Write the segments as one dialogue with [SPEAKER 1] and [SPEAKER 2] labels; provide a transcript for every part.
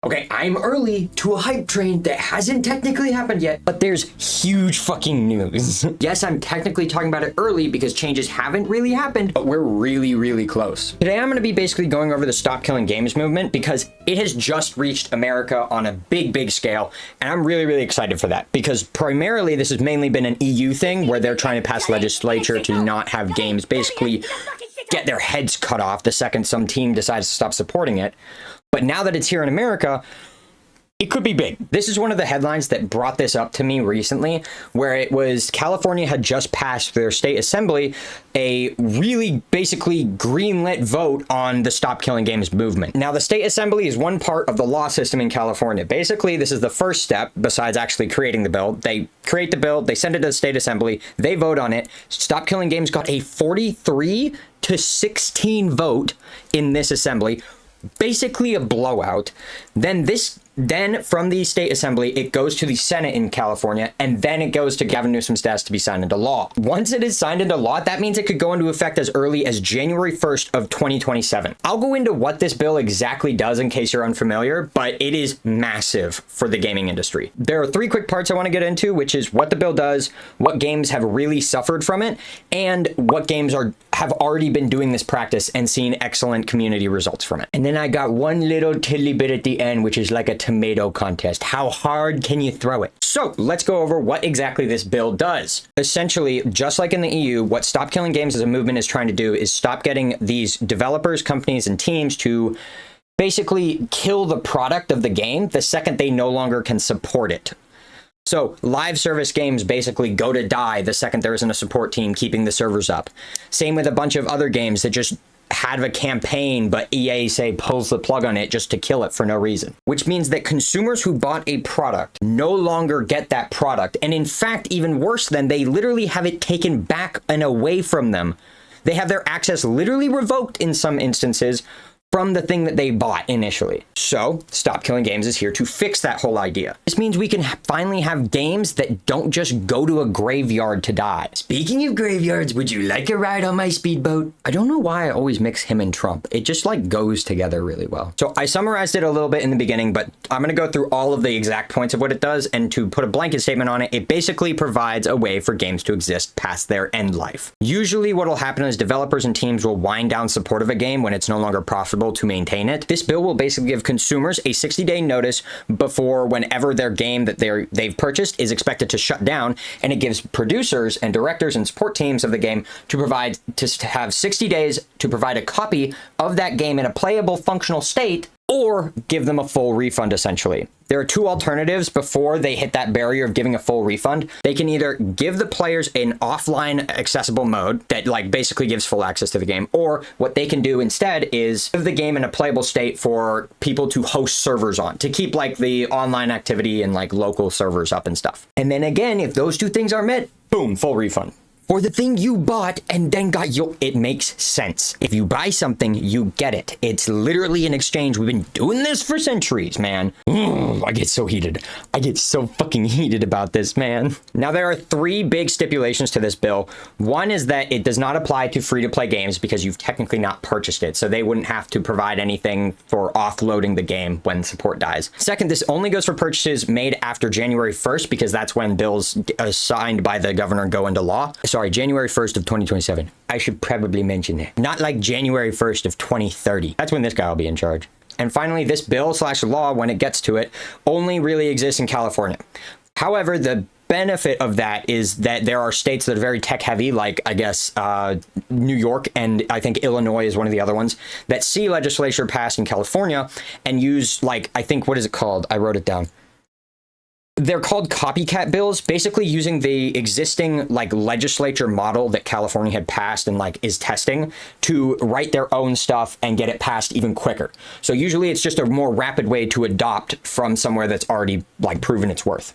[SPEAKER 1] Okay, I'm early to a hype train that hasn't technically happened yet, but there's huge fucking news. Yes, I'm technically talking about it early because changes haven't really happened, but we're really, really close. Today, I'm going to be basically going over the Stop Killing Games movement because it has just reached America on a big, big scale, and I'm really, really excited for that because primarily this has mainly been an EU thing where they're trying to pass legislature to not have games basically get their heads cut off the second some team decides to stop supporting it. But now that it's here in America, it could be big. This is one of the headlines that brought this up to me recently, where it was California had just passed their state assembly a really basically greenlit vote on the Stop Killing Games movement. Now, the state assembly is one part of the law system in California. Basically, this is the first step besides actually creating the bill. They create the bill, they send it to the state assembly, they vote on it. Stop Killing Games got a 43-16 vote in this assembly. Basically a blowout. Then from the state assembly, it goes to the Senate in California, and then it goes to Gavin Newsom's desk to be signed into law. Once it is signed into law, that means it could go into effect as early as January 1st of 2027. I'll go into what this bill exactly does in case you're unfamiliar, but it is massive for the gaming industry. There are three quick parts I want to get into, which is what the bill does, what games have really suffered from it, and what games have already been doing this practice and seen excellent community results from it. And then I got one little tiddly bit at the end, which is like a tomato contest. How hard can you throw it? So let's go over what exactly this bill does. Essentially, just like in the EU, what Stop Killing Games as a movement is trying to do is stop getting these developers, companies, and teams to basically kill the product of the game the second they no longer can support it. So live service games basically go to die the second there isn't a support team keeping the servers up. Same with a bunch of other games that just have a campaign, but EA, say, pulls the plug on it just to kill it for no reason. Which means that consumers who bought a product no longer get that product. And in fact, even worse than, they literally have it taken back and away from them. They have their access literally revoked in some instances from the thing that they bought initially. So, Stop Killing Games is here to fix that whole idea. This means we can finally have games that don't just go to a graveyard to die. Speaking of graveyards, would you like a ride on my speedboat? I don't know why I always mix him and Trump. It just like goes together really well. So I summarized it a little bit in the beginning, but I'm gonna go through all of the exact points of what it does, and to put a blanket statement on it, it basically provides a way for games to exist past their end life. Usually what will happen is developers and teams will wind down support of a game when it's no longer profitable to maintain it. This bill will basically give consumers a 60-day notice before whenever their game that they've purchased is expected to shut down, and it gives producers and directors and support teams of the game to have 60 days to provide a copy of that game in a playable, functional state, or give them a full refund, essentially. There are two alternatives before they hit that barrier of giving a full refund. They can either give the players an offline accessible mode that like basically gives full access to the game, or what they can do instead is give the game in a playable state for people to host servers on, to keep like the online activity and like local servers up and stuff. And then again, if those two things are met, boom, full refund. For the thing you bought and then got it makes sense. If you buy something, you get it. It's literally an exchange. We've been doing this for centuries, man. I get so heated. I get so fucking heated about this, man. Now, there are three big stipulations to this bill. One is that it does not apply to free-to-play games because you've technically not purchased it, so they wouldn't have to provide anything for offloading the game when support dies. Second, this only goes for purchases made after January 1st because that's when bills signed by the governor go into law. Sorry, January 1st of 2027. I should probably mention that. Not like January 1st of 2030. That's when this guy will be in charge. And finally, this bill/law, when it gets to it, only really exists in California. However, the benefit of that is that there are states that are very tech heavy, like I guess New York, and I think Illinois is one of the other ones, that see legislature passed in California and use like, I think, what is it called? I wrote it down. They're called copycat bills, basically using the existing like legislature model that California had passed and like is testing to write their own stuff and get it passed even quicker. So usually it's just a more rapid way to adopt from somewhere that's already like proven its worth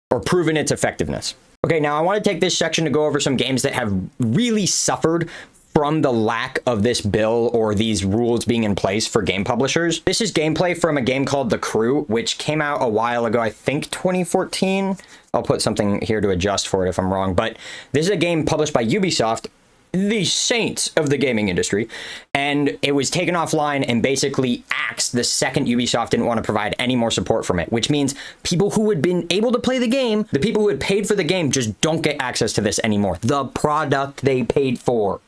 [SPEAKER 1] or proven its effectiveness. Okay, now I want to take this section to go over some games that have really suffered from the lack of this bill or these rules being in place for game publishers. This is gameplay from a game called The Crew, which came out a while ago, I think 2014. I'll put something here to adjust for it if I'm wrong, but this is a game published by Ubisoft the saints of the gaming industry, and it was taken offline and basically axed the second Ubisoft didn't want to provide any more support from it, which means people who had been able to play the game, the people who had paid for the game, just don't get access to this anymore. The product they paid for,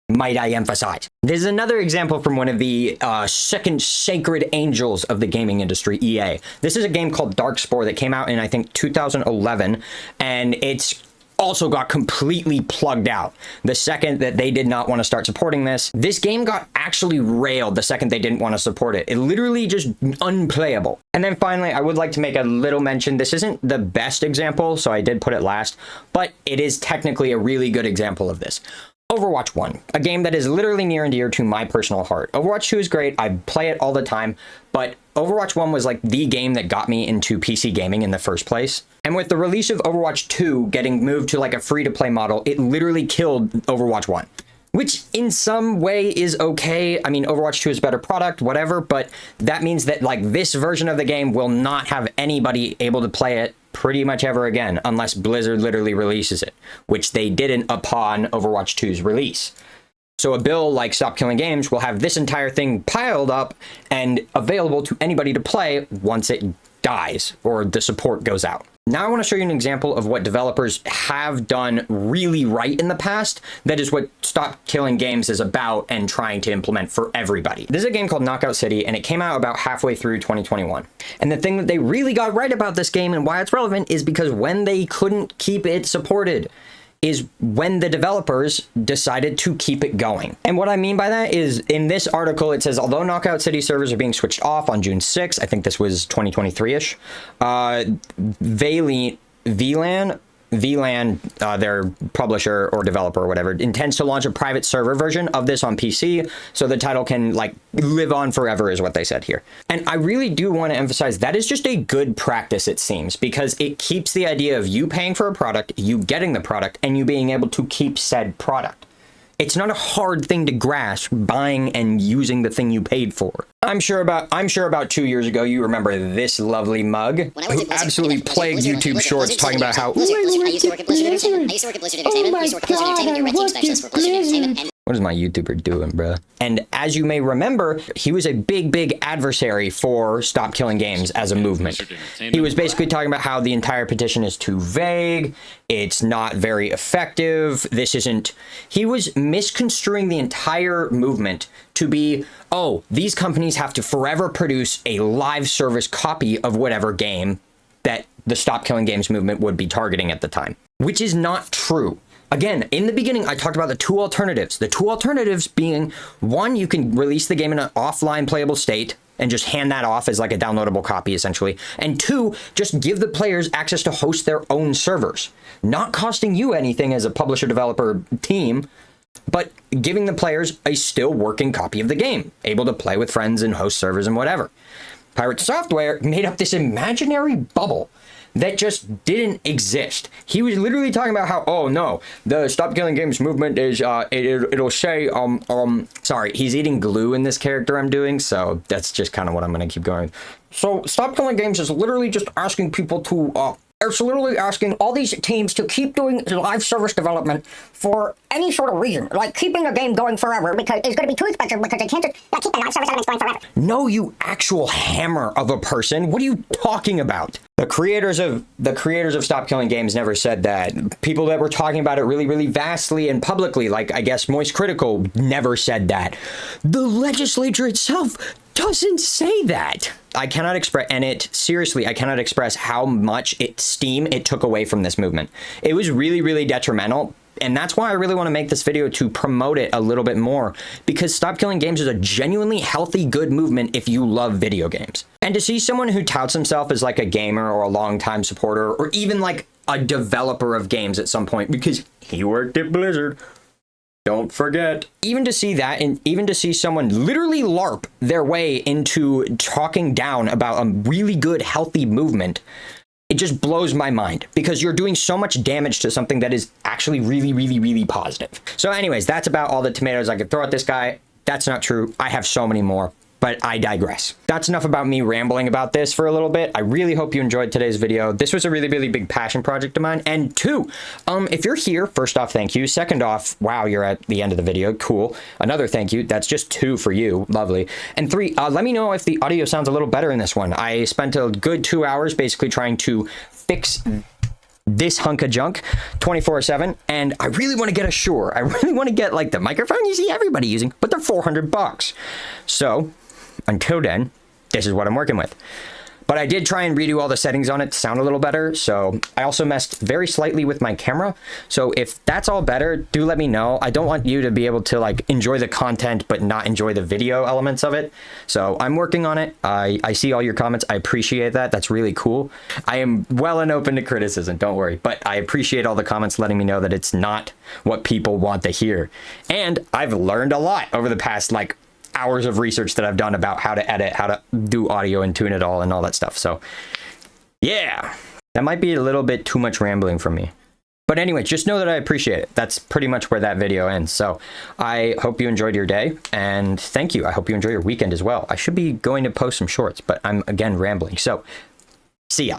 [SPEAKER 1] might I emphasize. This is another example from one of the second sacred angels of the gaming industry, EA. This is a game called Darkspore that came out in, I think, 2011, and it's also got completely plugged out the second that they did not want to start supporting this. This game got actually railed the second they didn't want to support it. It literally just unplayable. And then finally, I would like to make a little mention. This isn't the best example, so I did put it last, but it is technically a really good example of this. Overwatch 1, a game that is literally near and dear to my personal heart. Overwatch 2 is great. I play it all the time, but Overwatch 1 was like the game that got me into PC gaming in the first place. And with the release of Overwatch 2 getting moved to like a free-to-play model, it literally killed Overwatch 1. Which in some way is okay. I mean, Overwatch 2 is a better product, whatever, but that means that like this version of the game will not have anybody able to play it pretty much ever again, unless Blizzard literally releases it, which they didn't upon Overwatch 2's release. So a bill like Stop Killing Games will have this entire thing piled up and available to anybody to play once it dies or the support goes out. Now I want to show you an example of what developers have done really right in the past. That is what Stop Killing Games is about and trying to implement for everybody. This is a game called Knockout City, and it came out about halfway through 2021. And the thing that they really got right about this game and why it's relevant is because when they couldn't keep it supported is when the developers decided to keep it going. And what I mean by that is in this article, it says, although Knockout City servers are being switched off on June 6th, I think this was 2023-ish, VLAN, their publisher or developer or whatever, intends to launch a private server version of this on PC so the title can like live on forever is what they said here. And I really do want to emphasize that is just a good practice, it seems, because it keeps the idea of you paying for a product, you getting the product, and you being able to keep said product. It's not a hard thing to grasp, buying and using the thing you paid for. I'm sure about 2 years ago, you remember this lovely mug who absolutely plagued YouTube Shorts talking about how,
[SPEAKER 2] I used to work at Blizzard Entertainment. I used to work at Blizzard Entertainment. I used to work at Blizzard Entertainment. Your red team specialist for Blizzard Entertainment.
[SPEAKER 1] what is my YouTuber doing, bruh? And as you may remember, he was a big adversary for Stop Killing Games as a movement. He was basically talking about how the entire petition is too vague, it's not very effective, this isn't... He was misconstruing the entire movement to be, oh, these companies have to forever produce a live service copy of whatever game that the Stop Killing Games movement would be targeting at the time, which is not true. Again, in the beginning, I talked about the two alternatives. The two alternatives being, one, you can release the game in an offline playable state and just hand that off as like a downloadable copy, essentially. And two, just give the players access to host their own servers, not costing you anything as a publisher-developer team, but giving the players a still working copy of the game, able to play with friends and host servers and whatever. Pirate Software made up this imaginary bubble that just didn't exist. He was literally talking about how, oh no, the Stop Killing Games movement is, it'll say, sorry, he's eating glue in this character I'm doing, so that's just kind of what I'm gonna keep going. So Stop Killing Games is literally just asking people to, it's literally asking all these teams to keep doing live service development for any sort of reason, like keeping a game going forever because it's going to be too expensive because they can't just keep the live service elements going forever. No, you actual hammer of a person. What are you talking about? The creators of Stop Killing Games never said that. People that were talking about it really vastly and publicly, like I guess Moist Critical, never said that. The legislature itself doesn't say that. I cannot express, and I cannot express how much steam it took away from this movement. It was really detrimental, and that's why I really want to make this video to promote it a little bit more, because Stop Killing Games is a genuinely healthy, good movement if you love video games. And to see someone who touts himself as like a gamer or a longtime supporter, or even like a developer of games at some point, because he worked at Blizzard, don't forget. Even to see that, and even to see someone literally LARP their way into talking down about a really good, healthy movement, it just blows my mind, because you're doing so much damage to something that is actually really positive. So anyways, that's about all the tomatoes I could throw at this guy. That's not true. I have so many more. But I digress. That's enough about me rambling about this for a little bit. I really hope you enjoyed today's video. This was a really, really big passion project of mine. And two, if you're here, first off, thank you. Second off, wow, you're at the end of the video. Cool. Another thank you. That's just 2 for you. Lovely. And 3, let me know if the audio sounds a little better in this one. I spent a good 2 hours basically trying to fix this hunk of junk 24/7, and I really want to get a Shure. I really want to get like the microphone you see everybody using, but they're $400. So until then, this is what I'm working with. But I did try and redo all the settings on it to sound a little better. So I also messed very slightly with my camera. So if that's all better, do let me know. I don't want you to be able to like enjoy the content, but not enjoy the video elements of it. So I'm working on it. I see all your comments. I appreciate that. That's really cool. I am well and open to criticism. Don't worry. But I appreciate all the comments letting me know that it's not what people want to hear. And I've learned a lot over the past like hours of research that I've done about how to edit, how to do audio and tune it all and all that stuff. So yeah, that might be a little bit too much rambling from me. But anyway, just know that I appreciate it. That's pretty much where that video ends. So I hope you enjoyed your day, and thank you. I hope you enjoy your weekend as well. I should be going to post some shorts, but I'm again rambling. So see ya.